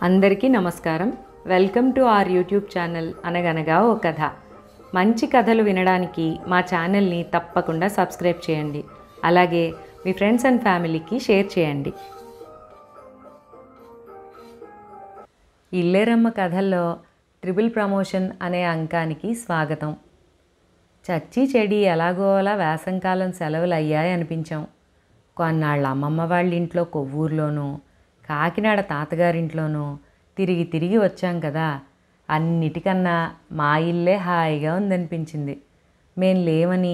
అందరికీ నమస్కారం. Welcome to our YouTube channel అనగనగా ఓ కథ. మంచి కథలు వినడానికి మా ఛానల్ని తప్పకుండా సబ్స్క్రైబ్ చేయండి. అలాగే మీ ఫ్రెండ్స్ అండ్ ఫ్యామిలీకి షేర్ చేయండి. ఇల్లేరమ్మ కథల్లో ట్రిపుల్ ప్రమోషన్ అనే అంకానికి స్వాగతం. చచ్చి చెడి ఎలాగో అలా వేసంకాలం సెలవులు అయ్యాయి అనిపించాం. కొన్నాళ్ళ అమ్మమ్మ వాళ్ళ ఇంట్లో కొవ్వూరులోనూ, కాకినాడ తాతగారింట్లోనూ తిరిగి వచ్చాం కదా. అన్నిటికన్నా మా ఇల్లే హాయిగా ఉందనిపించింది. మేం లేవని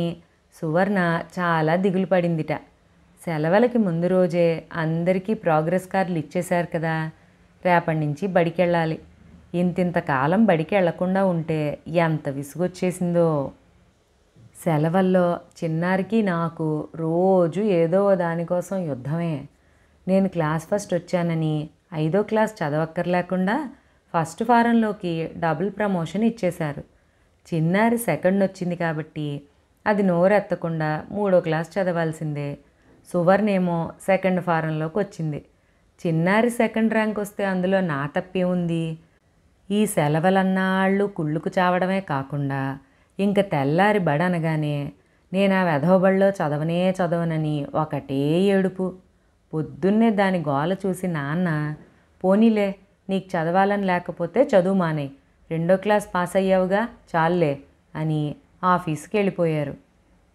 సువర్ణ చాలా దిగులు పడిందిట. సెలవులకి ముందు రోజే అందరికీ ప్రోగ్రెస్ కార్డులు ఇచ్చేశారు కదా. రేపటి నుంచి బడికెళ్ళాలి. ఇంతింతకాలం బడికి వెళ్లకుండా ఉంటే ఎంత విసుగొచ్చేసిందో. సెలవుల్లో చిన్నారికి నాకు రోజు ఏదో దానికోసం యుద్ధమే. నేను క్లాస్ ఫస్ట్ వచ్చానని 5వ క్లాస్ చదవక్కర్లేకుండా ఫస్ట్ ఫారంలోకి డబుల్ ప్రమోషన్ ఇచ్చేశారు. చిన్నారి సెకండ్ వచ్చింది కాబట్టి అది నోరెత్తకుండా 3వ క్లాస్ చదవాల్సిందే. సువర్ణేమో సెకండ్ ఫారంలోకి వచ్చింది. చిన్నారి సెకండ్ ర్యాంక్ వస్తే అందులో నా తప్పే ఉంది. ఈ సెలవులన్నాళ్ళు కుళ్ళుకు చావడమే కాకుండా ఇంక తెల్లారి బడనగానే నేను ఆ వెధవబడిలో చదవనని ఒకటే ఏడుపు. పొద్దున్నే దాని గోల చూసి నాన్న, పోనీలే నీకు చదవాలని లేకపోతే చదువు మానేయ్, 2వ క్లాస్ పాస్ అయ్యావుగా చాలులే అని ఆఫీస్కి వెళ్ళిపోయారు.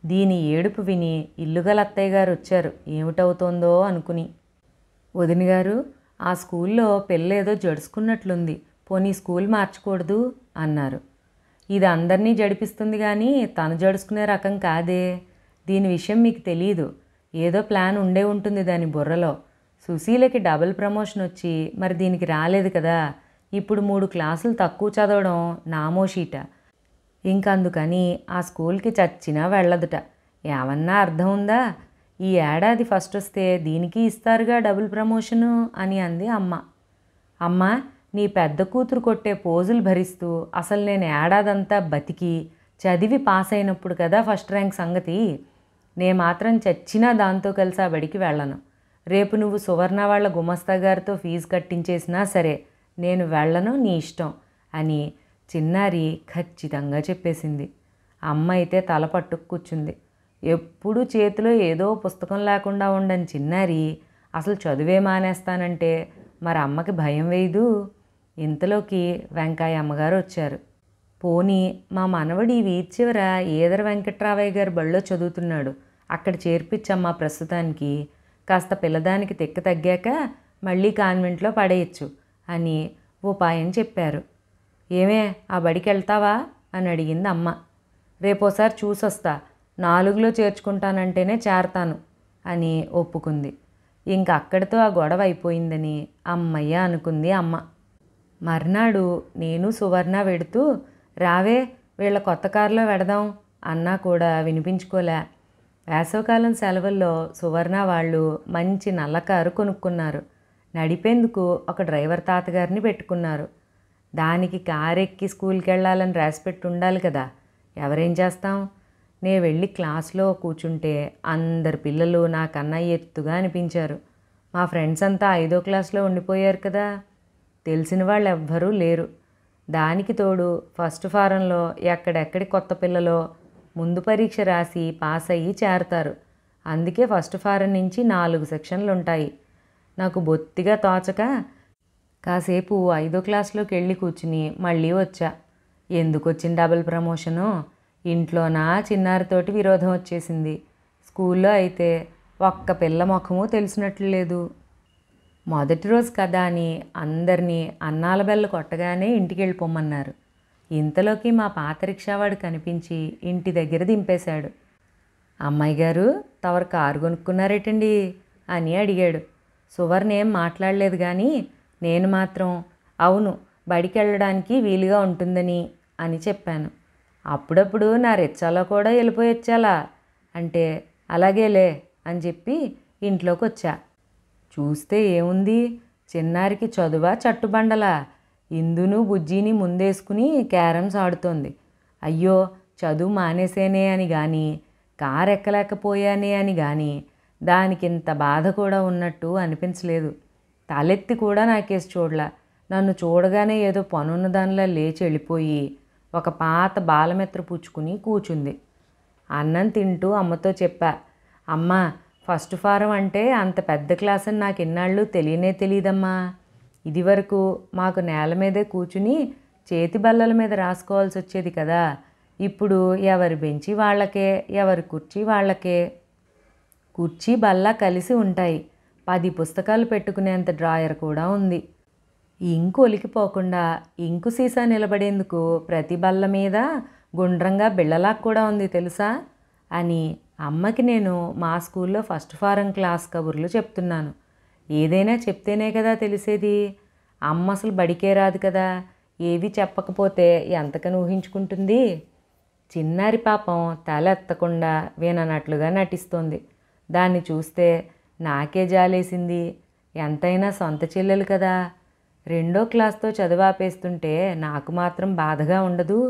దీని ఏడుపు విని ఇల్లుగల అత్తయ్య గారు వచ్చారు ఏమిటవుతోందో అనుకుని. వదిన గారు, ఆ స్కూల్లో పిల్లేదో జడుచుకున్నట్లుంది, పోనీ స్కూల్ మార్చకూడదు అన్నారు. ఇది అందరినీ జడిపిస్తుంది కానీ తను జడుచుకునే రకం కాదే. దీని విషయం మీకు తెలీదు. ఏదో ప్లాన్ ఉండే ఉంటుంది దాని బుర్రలో. సుశీలకి డబుల్ ప్రమోషన్ వచ్చి మరి దీనికి రాలేదు కదా. ఇప్పుడు 3 క్లాసులు తక్కువ చదవడం నామోషీట. ఇంకందుకని ఆ స్కూల్కి చచ్చినా వెళ్ళదుట. ఏమన్నా అర్థం ఉందా? ఈ ఏడాది ఫస్ట్ వస్తే దీనికి ఇస్తారుగా డబుల్ ప్రమోషను అని అంది అమ్మ. అమ్మ, నీ పెద్ద కూతురు కొట్టే పోజులు భరిస్తూ అసలు నేను ఏడాదంతా బతికి చదివి పాస్ అయినప్పుడు కదా ఫస్ట్ ర్యాంక్ సంగతి. నే మాత్రం చచ్చినా దాంతో కలిసి ఆ బడికి వెళ్ళను. రేపు నువ్వు సువర్ణ వాళ్ళ గుమస్తా గారితో ఫీజు కట్టించేసినా సరే నేను వెళ్ళను, నీ ఇష్టం అని చిన్నారి ఖచ్చితంగా చెప్పేసింది. అమ్మ అయితే తల పట్టుకు కూర్చుంది. ఎప్పుడూ చేతిలో ఏదో పుస్తకం లేకుండా ఉండని చిన్నారి అసలు చదువే మానేస్తానంటే మరి అమ్మకి భయం వేయదు. ఇంతలోకి వెంకాయ అమ్మగారు వచ్చారు. పోనీ మా మనవడి వీధి చివర ఈదర వెంకట్రావయ్య గారి బడిలో చదువుతున్నాడు, అక్కడ చేర్పించమ్మా ప్రస్తుతానికి, కాస్త పిల్లదానికి తెక్క తగ్గాక మళ్ళీ కాన్వెంట్లో పడేయచ్చు అని ఉపాయం చెప్పారు. ఏమే, ఆ బడికి వెళ్తావా అని అడిగింది అమ్మ. రేపోసారి చూసొస్తా, 4లో చేర్చుకుంటానంటేనే చేరతాను అని ఒప్పుకుంది. ఇంక అక్కడితో ఆ గొడవ అయిపోయిందని అమ్మయ్య అనుకుంది అమ్మ. మర్నాడు నేను సువర్ణ వెడుతూ రావే వీళ్ళ కొత్త కారులో వెడదాం అన్నా కూడా వినిపించుకోలే. వేసవకాలం సెలవుల్లో సువర్ణ వాళ్ళు మంచి నల్ల కారు కొనుక్కున్నారు. నడిపేందుకు ఒక డ్రైవర్ తాతగారిని పెట్టుకున్నారు. దానికి కారెక్కి స్కూల్కి వెళ్ళాలని రాసిపెట్టి ఉండాలి కదా. ఎవరేం చేస్తాం? నే వెళ్ళి క్లాస్లో కూర్చుంటే అందరు పిల్లలు నాకన్నా ఎత్తుగా అనిపించారు. మా ఫ్రెండ్స్ అంతా 5వ క్లాస్లో ఉండిపోయారు కదా. తెలిసిన వాళ్ళు ఎవ్వరూ లేరు. దానికి తోడు ఫస్ట్ ఫారంలో ఎక్కడెక్కడి కొత్త పిల్లలో ముందు పరీక్ష రాసి పాస్ అయ్యి చేరతారు. అందుకే ఫస్ట్ ఫారం నుంచి 4 సెక్షన్లు ఉంటాయి. నాకు బొత్తిగా తోచక కాసేపు 5వ క్లాస్లోకి వెళ్ళి కూర్చుని మళ్ళీ వచ్చా. ఎందుకు వచ్చిన డబుల్ ప్రమోషను? ఇంట్లోనా చిన్నారితోటి విరోధం వచ్చేసింది. స్కూల్లో అయితే ఒక్క పిల్ల ముఖము తెలిసినట్లు లేదు. మొదటి రోజు కదా అని అందరినీ అన్నాల బెల్ల కొట్టగానే ఇంటికి వెళ్ళిపోమన్నారు. ఇంతలోకి మా పాత రిక్షావాడు కనిపించి ఇంటి దగ్గర దింపేశాడు. అమ్మాయి గారు, తవరు కారు కొనుక్కున్నారేటండి అని అడిగాడు. సువర్ణ ఏం మాట్లాడలేదు కానీ నేను మాత్రం అవును, బడికి వెళ్ళడానికి వీలుగా ఉంటుందని అని చెప్పాను. అప్పుడప్పుడు నా రిచ్చాలో కూడా వెళ్ళిపోయొచ్చాలా అంటే అలాగేలే అని చెప్పి ఇంట్లోకి వచ్చా. చూస్తే ఏముంది, చిన్నారికి చదువా చట్టుబండలా. ఇందును బుజ్జిని ముందేసుకుని క్యారమ్స్ ఆడుతోంది. అయ్యో చదువు మానేసేనే అని కానీ కారు ఎక్కలేకపోయానే అని కానీ దానికింత బాధ కూడా ఉన్నట్టు అనిపించలేదు. తలెత్తి కూడా నాకేసి చూడలా. నన్ను చూడగానే ఏదో పనున్న దానిలా లేచి వెళ్ళిపోయి ఒక పాత బాలమిత్ర పుచ్చుకుని కూర్చుంది. అన్నం తింటూ అమ్మతో చెప్పా, అమ్మ ఫస్ట్ ఫారం అంటే అంత పెద్ద క్లాస్ అని నాకు ఇన్నాళ్ళు తెలియనే తెలియదమ్మా. ఇదివరకు మాకు నేల మీదే కూర్చుని చేతి బల్లల మీద రాసుకోవాల్సి వచ్చేది కదా. ఇప్పుడు ఎవరి బెంచి వాళ్ళకే, ఎవరి కుర్చీ వాళ్ళకే. కుర్చీ బల్ల కలిసి ఉంటాయి. 10 పుస్తకాలు పెట్టుకునేంత డ్రాయర్ కూడా ఉంది. ఇంకు ఒలికిపోకుండా ఇంకు సీసా నిలబడేందుకు ప్రతి బల్ల మీద గుండ్రంగా బిళ్ళలాగా కూడా ఉంది తెలుసా అని అమ్మకి నేను మా స్కూల్లో ఫస్ట్ ఫారం క్లాస్ కబుర్లు చెప్తున్నాను. ఏదైనా చెప్తేనే కదా తెలిసేది. అమ్మ అసలు బడికే రాదు కదా, ఏవి చెప్పకపోతే ఎంతకని ఊహించుకుంటుంది. చిన్నారి పాపం తల ఎత్తకుండా విననట్లుగా నటిస్తోంది. దాన్ని చూస్తే నాకే జాలేసింది. ఎంతైనా సొంత చెల్లెలు కదా. 2వ క్లాస్తో చదువాపేస్తుంటే నాకు మాత్రం బాధగా ఉండదు.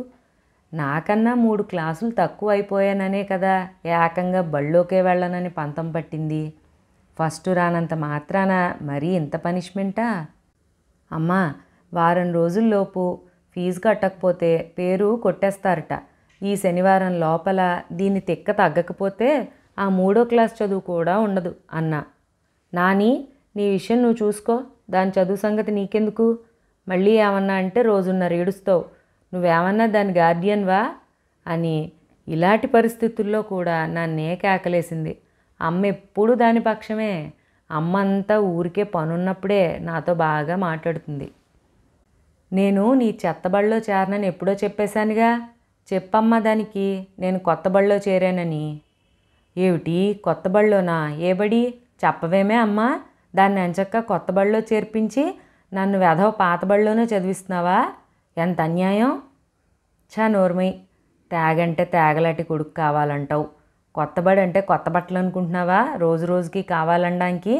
నాకన్నా 3 క్లాసులు తక్కువ అయిపోయాననే కదా ఏకంగా బళ్ళోకే వెళ్ళనని పంతం పట్టింది. ఫస్ట్ రానంత మాత్రాన మరీ ఇంత పనిష్మెంటా? అమ్మా, వారం రోజుల్లోపు ఫీజు కట్టకపోతే పేరు కొట్టేస్తారట. ఈ శనివారం లోపల దీని తిక్క తగ్గకపోతే ఆ 3వ క్లాస్ చదువు కూడా ఉండదు అన్నా. నాని, నీ విషయం నువ్వు చూసుకో, దాని చదువు సంగతి నీకెందుకు? మళ్ళీ ఏమన్నా అంటే రోజున్నర ఏడుస్తావు. నువ్వేమన్నా దాని గార్డియన్వా అని ఇలాంటి పరిస్థితుల్లో కూడా నన్నే కేకలేసింది. అమ్మ ఎప్పుడు దాని పక్షమే. అమ్మ అంతా ఊరికే పనున్నప్పుడే నాతో బాగా మాట్లాడుతుంది. నేను నీ చెత్త బడిలో చేరనని ఎప్పుడో చెప్పేశానుగా. చెప్పమ్మా దానికి నేను కొత్త బడిలో చేరానని. ఏమిటి కొత్త బడిలోనా? ఏ బడి? చెప్పవేమే అమ్మా. దాన్ని ఎంచక్కా కొత్త బడిలో చేర్పించి నన్ను వెధవ పాత బడిలోనే చదివిస్తున్నావా? ఎంత అన్యాయం. నోర్మై, తేగంటే తేగలాంటి కొడుకు కావాలంటావు. కొత్త బడి అంటే కొత్త బట్టలు అనుకుంటున్నావా రోజు రోజుకి కావాలనడానికి?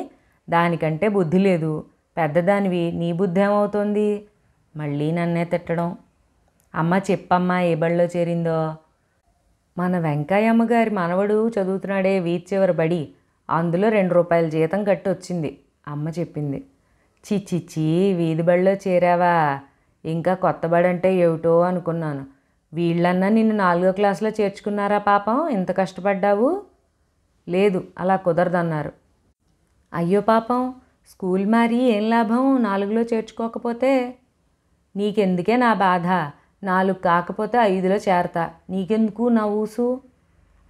దానికంటే బుద్ధి లేదు. పెద్దదానివి, నీ బుద్ధి ఏమవుతోంది? మళ్ళీ నన్నే తిట్టడం. అమ్మ చెప్పమ్మా ఏ బడిలో చేరిందో. మన వెంకయ్యమ్మ గారి మనవడు చదువుతున్నాడే వీధి చివరి బడి, అందులో 2 రూపాయల జీతం కట్టి వచ్చింది అమ్మ చెప్పింది. చిచ్చిచ్చి, వీధి బడిలో చేరావా? ఇంకా కొత్త బడి అంటే ఏమిటో అనుకున్నాను. వీళ్ళన్నా నిన్ను 4వ క్లాసులో చేర్చుకున్నారా పాపం, ఇంత కష్టపడ్డావు? లేదు, అలా కుదరదన్నారు. అయ్యో పాపం, స్కూల్ మారి ఏం లాభం 4లో చేర్చుకోకపోతే? నీకెందుకే నా బాధ. 4 కాకపోతే 5లో చేరతా. నీకెందుకు నా ఊసు?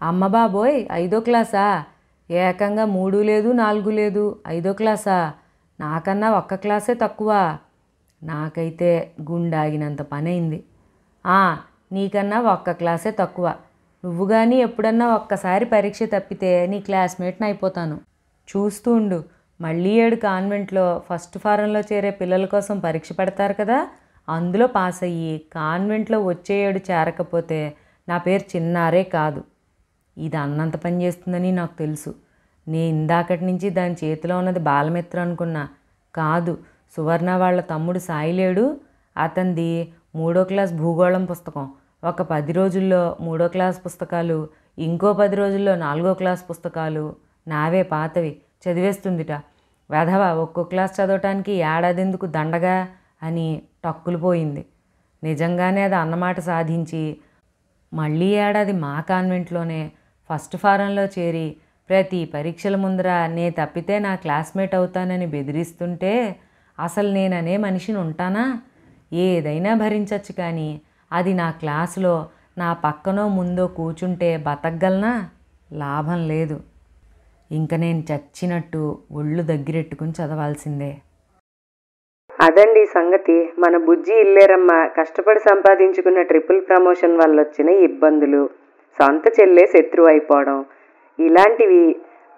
అమ్మ బాబోయ్, 5వ క్లాసా? ఏకంగా 3 లేదు 4 లేదు, 5వ క్లాసా? నాకన్నా 1 క్లాసే తక్కువ. నాకైతే గుండాగినంత పని అయింది. నీకన్నా 1 క్లాసే తక్కువ. నువ్వు కానీ ఎప్పుడన్నా ఒక్కసారి పరీక్ష తప్పితే నీ క్లాస్మేట్ని అయిపోతాను. చూస్తూ ఉండు. మళ్ళీ 7 కాన్వెంట్లో ఫస్ట్ ఫారంలో చేరే పిల్లల కోసం పరీక్ష పెడతారు కదా, అందులో పాస్ అయ్యి కాన్వెంట్లో వచ్చే 7 చేరకపోతే నా పేరు చిన్నారే కాదు. ఇది అన్నంత పని చేస్తుందని నాకు తెలుసు. నేను ఇందాకటి నుంచి దాని చేతిలో ఉన్నది బాలమిత్ర అనుకున్నా. కాదు, సువర్ణ వాళ్ళ తమ్ముడు సాయి లేడు, అతనిది 3వ క్లాస్ భూగోళం పుస్తకం. ఒక 10 రోజుల్లో 3వ క్లాస్ పుస్తకాలు, ఇంకో 10 రోజుల్లో 4వ క్లాస్ పుస్తకాలు నావే పాతవి చదివేస్తుందిట. వెధవ ఒక్కో క్లాస్ చదవటానికి ఏడాదెందుకు దండగా అని టక్కులు పోయింది. నిజంగానే అది అన్నమాట సాధించి మళ్ళీ ఏడాది మా కాన్వెంట్లోనే ఫస్ట్ ఫారంలో చేరి ప్రతి పరీక్షల ముందర నే తప్పితే నా క్లాస్మేట్ అవుతానని బెదిరిస్తుంటే అసలు నేననే మనిషిని ఉంటానా? ఏదైనా భరించచ్చు, కానీ అది నా క్లాసులో నా పక్కనో ముందో కూర్చుంటే బతకగలనా? లాభం లేదు. ఇంక నేను చచ్చినట్టు ఒళ్ళు దగ్గరెట్టుకుని చదవాల్సిందే. అదండి సంగతి. మన బుజ్జి ఇల్లేరమ్మ కష్టపడి సంపాదించుకున్న ట్రిపుల్ ప్రమోషన్ వల్ల వచ్చిన ఇబ్బందులు, సొంత చెల్లె శత్రువు అయిపోవడం, ఇలాంటివి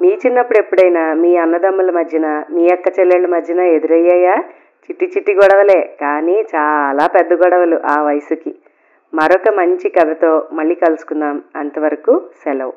మీ చిన్నప్పుడు ఎప్పుడైనా మీ అన్నదమ్ముల మధ్యన, మీ అక్క చెల్లెళ్ళ మధ్యన ఎదురయ్యాయా? చిట్టి చిట్టి గొడవలే, కానీ చాలా పెద్ద గొడవలు ఆ వయసుకి. మరొక మంచి కథతో మళ్ళీ కలుసుకుందాం. అంతవరకు సెలవు.